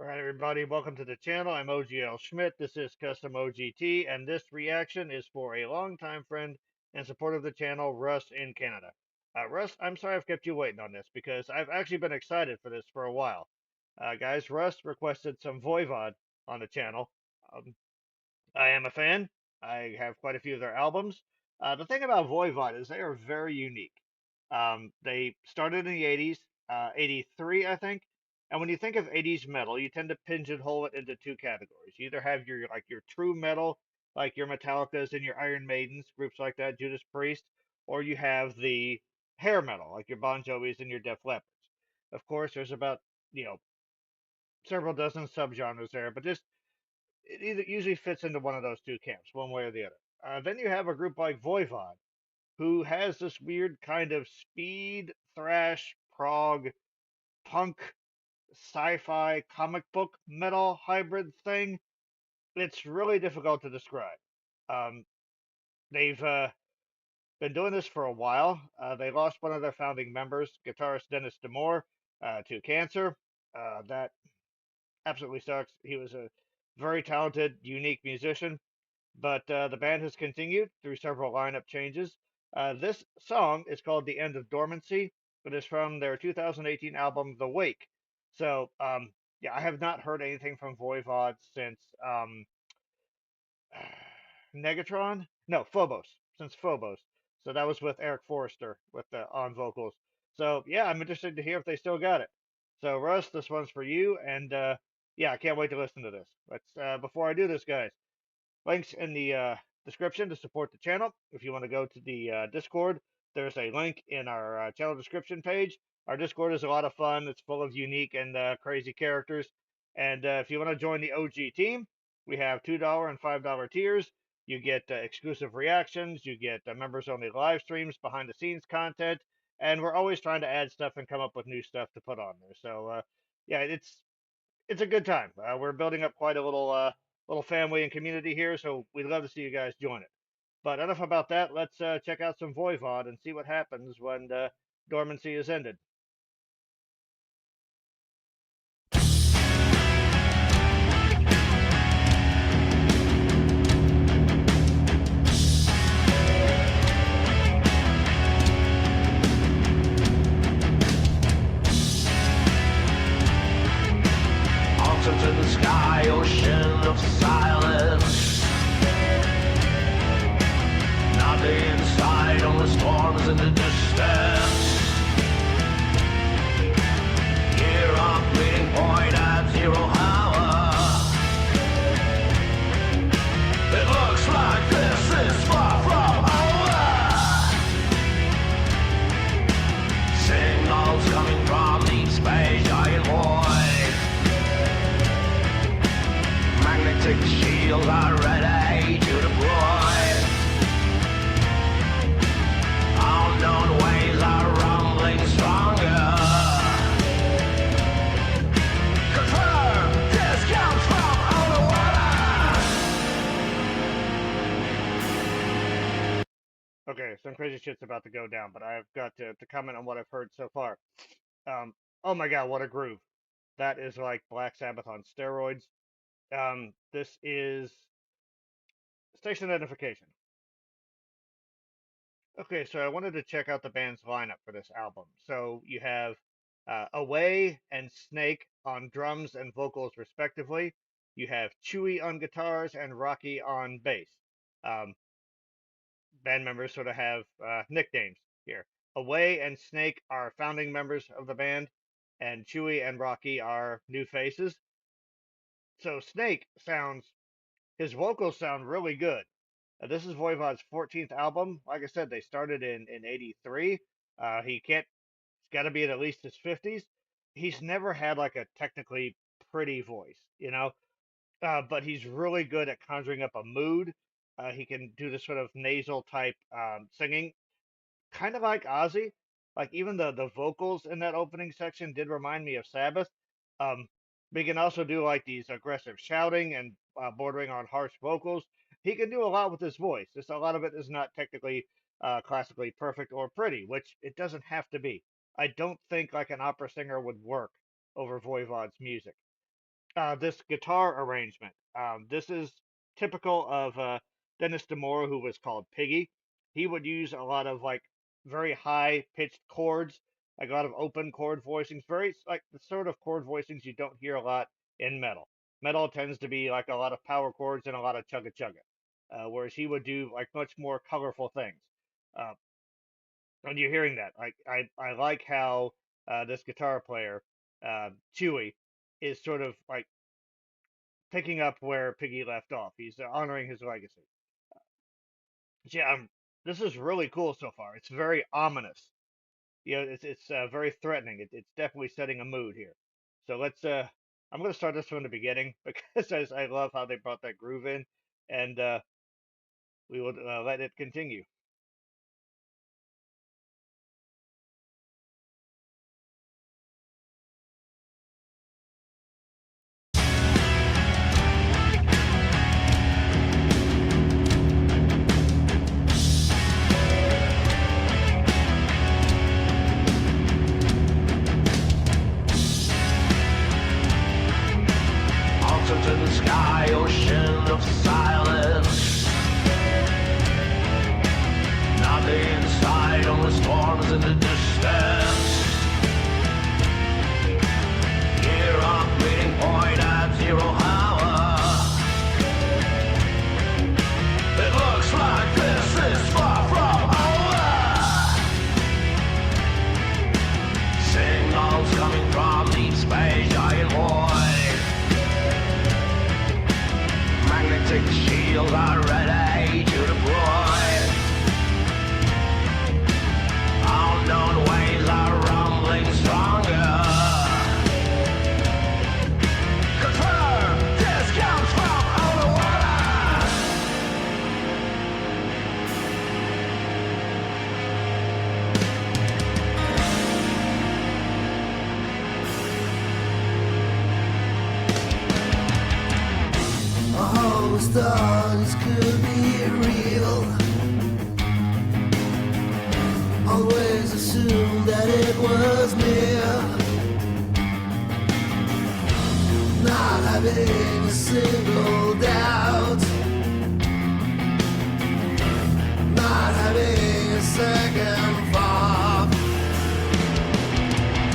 All right, everybody, welcome to the channel. I'm OGL Schmitt. This is Custom OGT, and this reaction is for a longtime friend and supporter of the channel, Russ in Canada. Russ, I'm sorry I've kept you waiting on this because I've actually been excited for this for a while. Guys, Russ requested some Voivod on the channel. Um, I am a fan. I have quite a few of their albums. The thing about Voivod is they are very unique. They started in the 80s, 83, I think. And when you think of 80s metal, you tend to pigeonhole it into two categories. You either have your true metal, like your Metallicas and your Iron Maidens, groups like that, Judas Priest, or you have the hair metal, like your Bon Jovis and your Def Leppards. Of course, there's about, you know, several dozen subgenres there, but just it either usually fits into one of those two camps, one way or the other. Then you have a group like Voivod, who has this weird kind of speed, thrash, prog, punk, sci-fi, comic book metal hybrid thing. It's really difficult to describe. Um, they've been doing this for a while. They lost one of their founding members, guitarist Dennis DeMore, to cancer. That absolutely sucks. He was a very talented, unique musician. But the band has continued through several lineup changes. This song is called The End of Dormancy. It is from their 2018 album, The Wake. So, yeah, I have not heard anything from Voivod since Negatron? No, Phobos. Since Phobos. So that was with Eric Forrester with the on vocals. So, yeah, I'm interested to hear if they still got it. So, Russ, this one's for you. And, yeah, I can't wait to listen to this. Before I do this, guys, links in the description to support the channel. If you want to go to the Discord, there's a link in our channel description page. Our Discord is a lot of fun. It's full of unique and crazy characters. And if you want to join the OG team, we have $2 and $5 tiers. You get exclusive reactions. You get members only live streams, behind the scenes content. And we're always trying to add stuff and come up with new stuff to put on there. So, yeah, it's a good time. We're building up quite a little family and community here, so we'd love to see you guys join it. But enough about that. Let's check out some Voivod and see what happens when dormancy is ended. Onto the sky, ocean of silence. Nothing inside, only storms in the distance. Here on bleeding point at 0 hour. It looks like this is far from over. Signals coming from the space giant void. Magnetic shields are ready to deploy. Unknown waves are rumbling stronger. Confirm this comes from underwater. Okay, some crazy shit's about to go down, but I've got to comment on what I've heard so far. Oh my god, what a groove. That is like Black Sabbath on steroids. This is station identification. Okay, so I wanted to check out the band's lineup for this album. So you have Away and Snake on drums and vocals, respectively. You have Chewy on guitars and Rocky on bass. Um, Band members sort of have nicknames here. Away and Snake are founding members of the band, and Chewy and Rocky are new faces. So Snake sounds, his vocals sound really good. This is Voivod's 14th album. Like I said, they started in 83. He can't, it's got to be at least his 50s. He's never had like a technically pretty voice, you know, but he's really good at conjuring up a mood. He can do this sort of nasal type singing, kind of like Ozzy. Like even the vocals in that opening section did remind me of Sabbath. Um, but he can also do like these aggressive shouting and bordering on harsh vocals. He can do a lot with his voice. Just a lot of it is not technically classically perfect or pretty, which it doesn't have to be. I don't think like an opera singer would work over Voivod's music. this guitar arrangement. This is typical of Dennis DeMora, who was called Piggy. He would use a lot of like very high pitched chords, like a lot of open chord voicings, very like the sort of chord voicings you don't hear a lot in metal. Metal tends to be like a lot of power chords and a lot of chugga chugga, whereas he would do like much more colorful things. Uh, and you're hearing that, like I like how this guitar player, Chewy, is sort of like picking up where Piggy left off. He's honoring his legacy. Yeah, this is really cool so far. It's very ominous. You know, it's very threatening. It's definitely setting a mood here. So let's. I'm gonna start this from the beginning because I love how they brought that groove in, and we will let it continue. Out into the sky, ocean of silence. Nothing inside, only storms in the distance. Here on meeting point at 0 hour. It looks like this is far from over. Signals coming from deep space, giant void. Magnetic shields are ready to deploy. Unknown waves are rumbling stronger. Confirm, this comes from underwater. All the stars could be real. Always assumed that it was near. Not having a single doubt. Not having a second thought.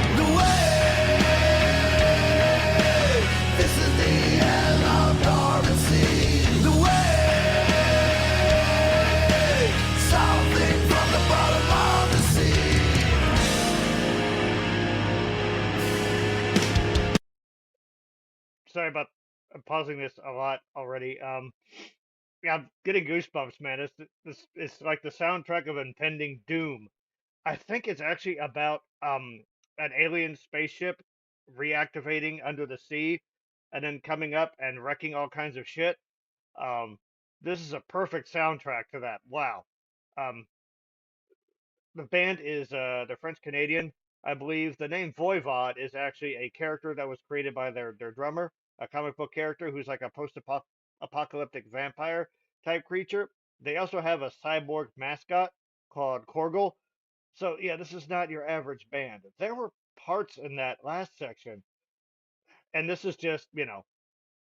The way. This is the end of Dormancy. The way. Something from the bottom of the sea. Sorry about pausing this a lot already. Yeah, I'm getting goosebumps, man. It's like the soundtrack of impending doom. I think it's actually about an alien spaceship reactivating under the sea and then coming up and wrecking all kinds of shit. Um, this is a perfect soundtrack to that. Wow. Um, the band is they're French Canadian, I believe. The name Voivod is actually a character that was created by their drummer, a comic book character who's like a post-apocalyptic vampire type creature. They also have a cyborg mascot called Korgel. So yeah, this is not your average band. There were parts in that last section, and this is just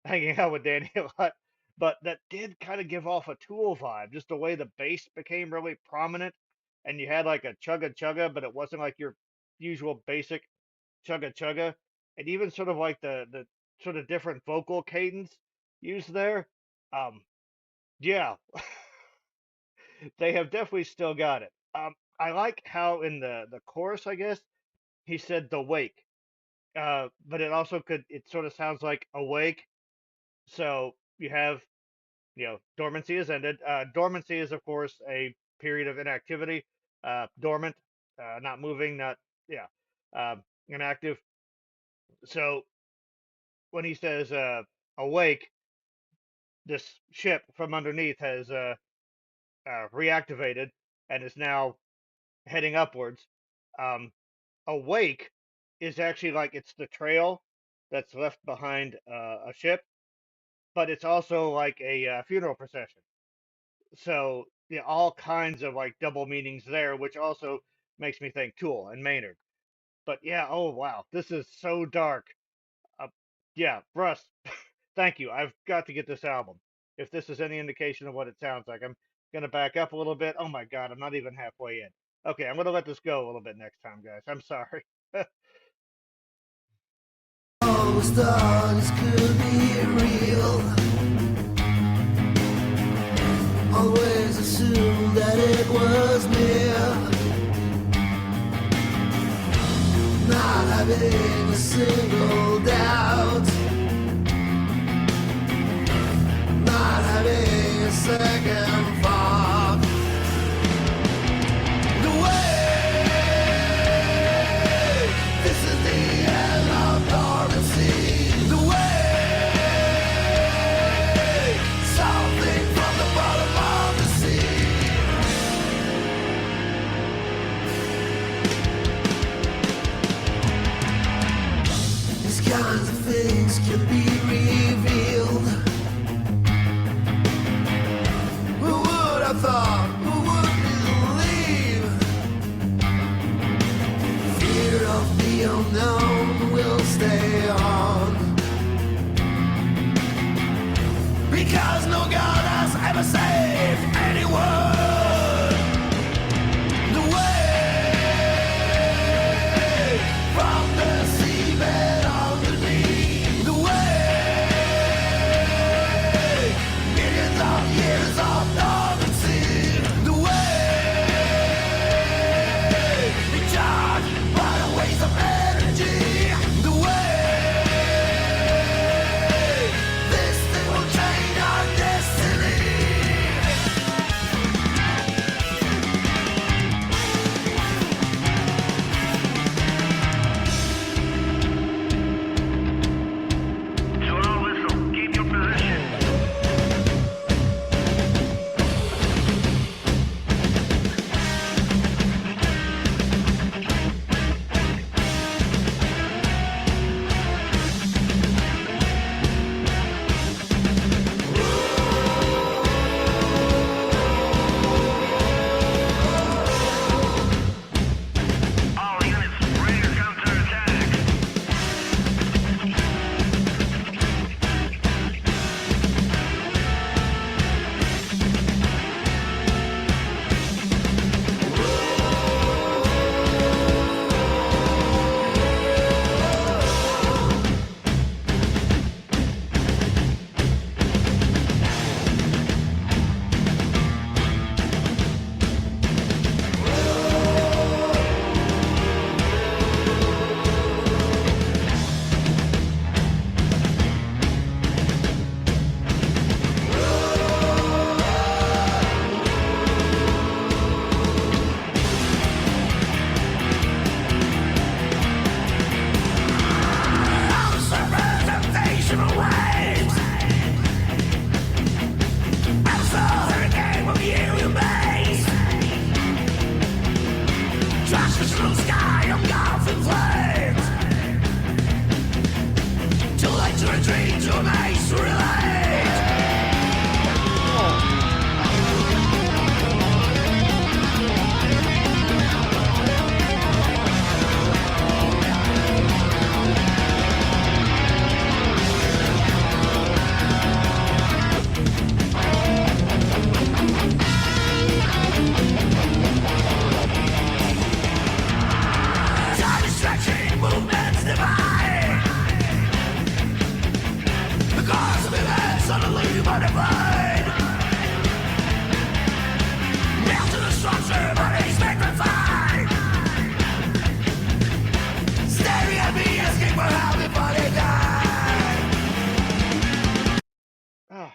hanging out with Danny a lot, but that did kind of give off a Tool vibe. Just the way the bass became really prominent, and you had like a chugga chugga, but it wasn't like your usual basic chugga chugga, and even sort of like the sort of different vocal cadence used there. Um, yeah, they have definitely still got it. I like how in the chorus, I guess he said the wake, but it also could it sort of sounds like awake. So you have dormancy has ended. Dormancy is of course a period of inactivity. Dormant, not moving, not yeah, inactive. So when he says awake, this ship from underneath has reactivated and is now heading upwards. Um, awake is actually like it's the trail that's left behind a ship, but it's also like a funeral procession. So yeah, all kinds of like double meanings there, which also makes me think Tool and Maynard. But yeah, oh wow, this is so dark. Yeah, Russ, thank you. I've got to get this album. If this is any indication of what it sounds like, I'm gonna back up a little bit. Oh my God, I'm not even halfway in. Okay, I'm gonna let this go a little bit next time, guys. I'm sorry. Always thought this could be real. Always assumed that it was near. Not having a single doubt. Not having a second thought. The way, this is the end of Dormancy. The way, something from the bottom of the sea. These kinds of things can be revealed. Who would have thought? Who would believe? Fear of the unknown will stay on. Because no God has ever saved anyone. The way from the seabed underneath. The way millions of years of dormancy. The way they charge by the waste of energy. The way this thing will change our destiny. To our whistle, keep your position. All units, ready to counterattack. Representational waves. As a hurricane from the alien base. Transmission sky engulfed in flames. Too late to retreat, too late to relate. Time is stretching, movements divine. The cause of events suddenly modified. Nailed to the structure, bodies magnified. Staring at me, asking for help before they die. Ah,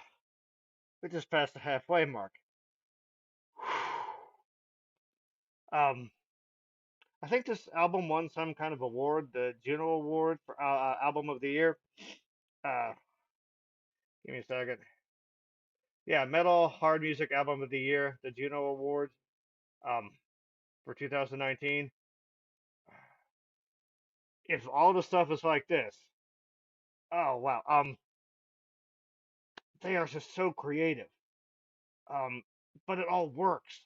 we just passed the halfway mark. Um, I think this album won some kind of award, the Juno Award for Album of the Year. Uh, give me a second. Yeah, Metal Hard Music Album of the Year, the Juno Award, um, for 2019. If all the stuff is like this, oh wow, they are just so creative. Um, but it all works.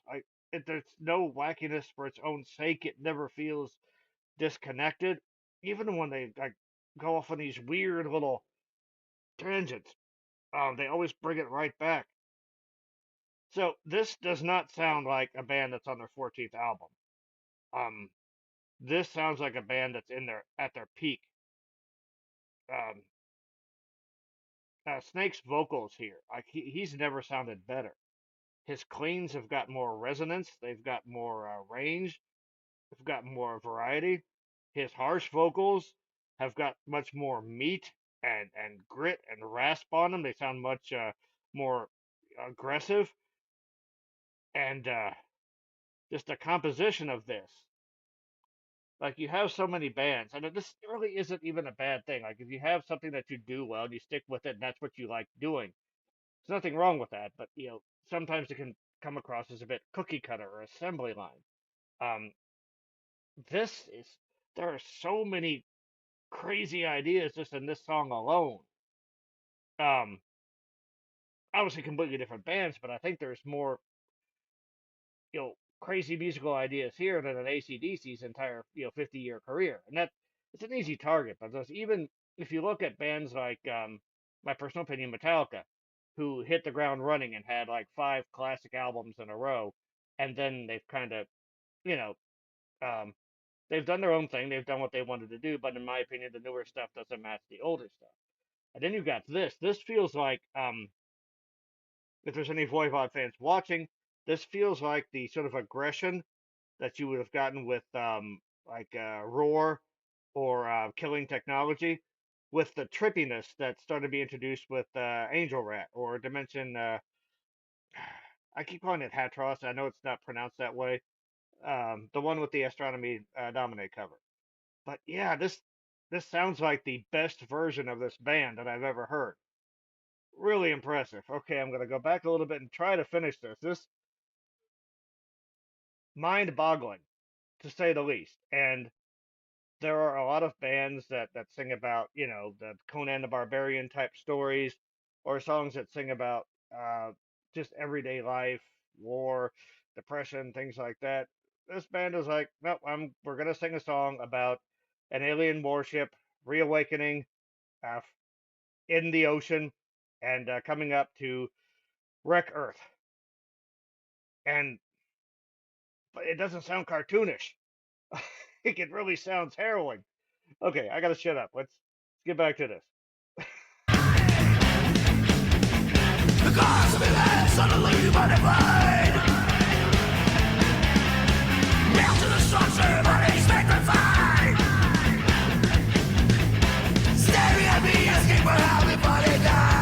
There's no wackiness for its own sake. It never feels disconnected, even when they like. go off on these weird little tangents. They always bring it right back. So this does not sound like a band that's on their 14th album. This sounds like a band that's at their peak. Um, Snake's vocals here, like he's never sounded better. His cleans have got more resonance. They've got more range. They've got more variety. His harsh vocals have got much more meat and grit and rasp on them. They sound much more aggressive. And just the composition of this. Like, you have so many bands, and this really isn't even a bad thing. Like, if you have something that you do well and you stick with it and that's what you like doing, there's nothing wrong with that. But, sometimes it can come across as a bit cookie cutter or assembly line. Um, this is, there are so many crazy ideas just in this song alone. Obviously completely different bands, but I think there's more, crazy musical ideas here than an AC/DC's entire, 50-year career. And that it's an easy target, because even if you look at bands like, my personal opinion, Metallica, who hit the ground running and had like 5 classic albums in a row, and then they've kind of, you know, um, they've done their own thing. They've done what they wanted to do, but in my opinion, the newer stuff doesn't match the older stuff. And then you've got this. This feels like, if there's any Voivod fans watching, this feels like the sort of aggression that you would have gotten with, Roar or Killing Technology, with the trippiness that started to be introduced with Angel Rat or Dimension. I keep calling it Hatros. I know it's not pronounced that way. The one with the Astronomy Dominate cover. But yeah, this sounds like the best version of this band that I've ever heard. Really impressive. Okay, I'm gonna go back a little bit and try to finish this. This mind-boggling, to say the least. And there are a lot of bands that sing about, the Conan the Barbarian type stories, or songs that sing about just everyday life, war, depression, things like that. This band is like, no, we're gonna sing a song about an alien warship reawakening uh, in the ocean and coming up to wreck Earth. And but it doesn't sound cartoonish. It really sounds harrowing. Okay, I gotta shut up. Let's get back to this. The cause of events suddenly magnified. Nailed to the structure, bodies magnified. Staring at me, asking for help before they die.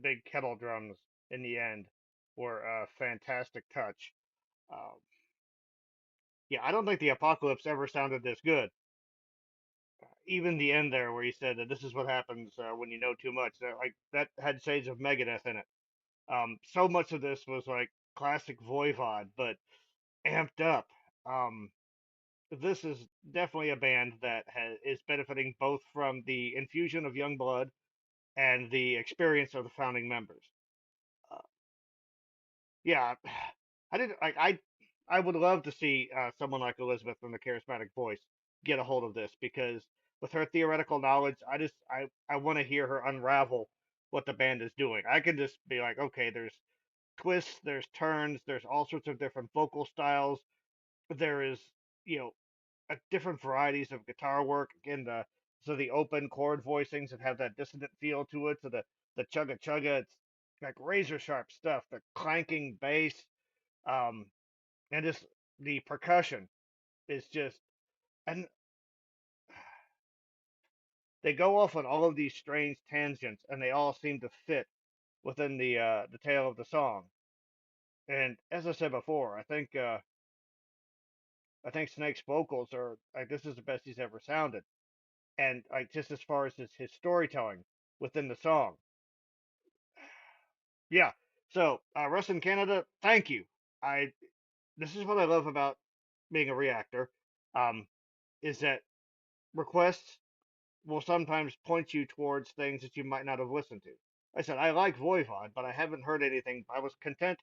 big kettle drums in the end were a fantastic touch. Um, yeah, I don't think the Apocalypse ever sounded this good. Even the end there, where he said that this is what happens when you know too much, like that had shades of Megadeth in it. So much of this was like classic Voivod, but amped up. Um, this is definitely a band that is benefiting both from the infusion of young blood and the experience of the founding members. Uh, yeah, I did like I would love to see someone like Elizabeth from the Charismatic Voice get a hold of this because with her theoretical knowledge, I want to hear her unravel what the band is doing. I can just be like, okay, there's twists, there's turns, there's all sorts of different vocal styles. There is, you know, different varieties of guitar work. Again, the open chord voicings that have that dissonant feel to it. So the chugga chugga, it's like razor sharp stuff. The clanking bass, um, and just the percussion is just, and they go off on all of these strange tangents, and they all seem to fit within the tail of the song. And as I said before, I think Snake's vocals are like this is the best he's ever sounded, and like just as far as his storytelling within the song. Yeah. So, Russ in Canada, thank you. I This is what I love about being a reactor, um, is that requests will sometimes point you towards things that you might not have listened to. I said I like Voivod, but I haven't heard anything. I was content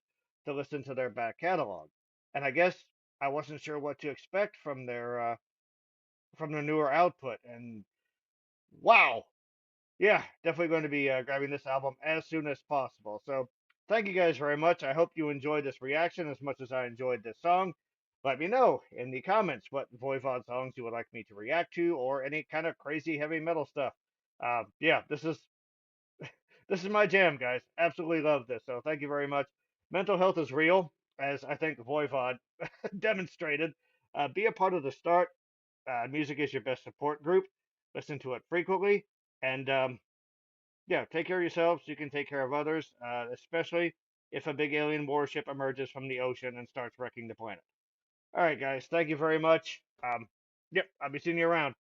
to listen to their back catalog, and I guess I wasn't sure what to expect from their newer output. And wow, yeah, definitely going to be grabbing this album as soon as possible. So thank you guys very much. I hope you enjoyed this reaction as much as I enjoyed this song. Let me know in the comments what Voivod songs you would like me to react to, or any kind of crazy heavy metal stuff. Yeah, this is my jam, guys. Absolutely love this. So thank you very much. Mental health is real, as I think Voivod demonstrated. Be a part of the start. Music is your best support group. Listen to it frequently, and yeah, take care of yourselves. So you can take care of others, especially if a big alien warship emerges from the ocean and starts wrecking the planet. All right, guys. Thank you very much. Yep, I'll be seeing you around.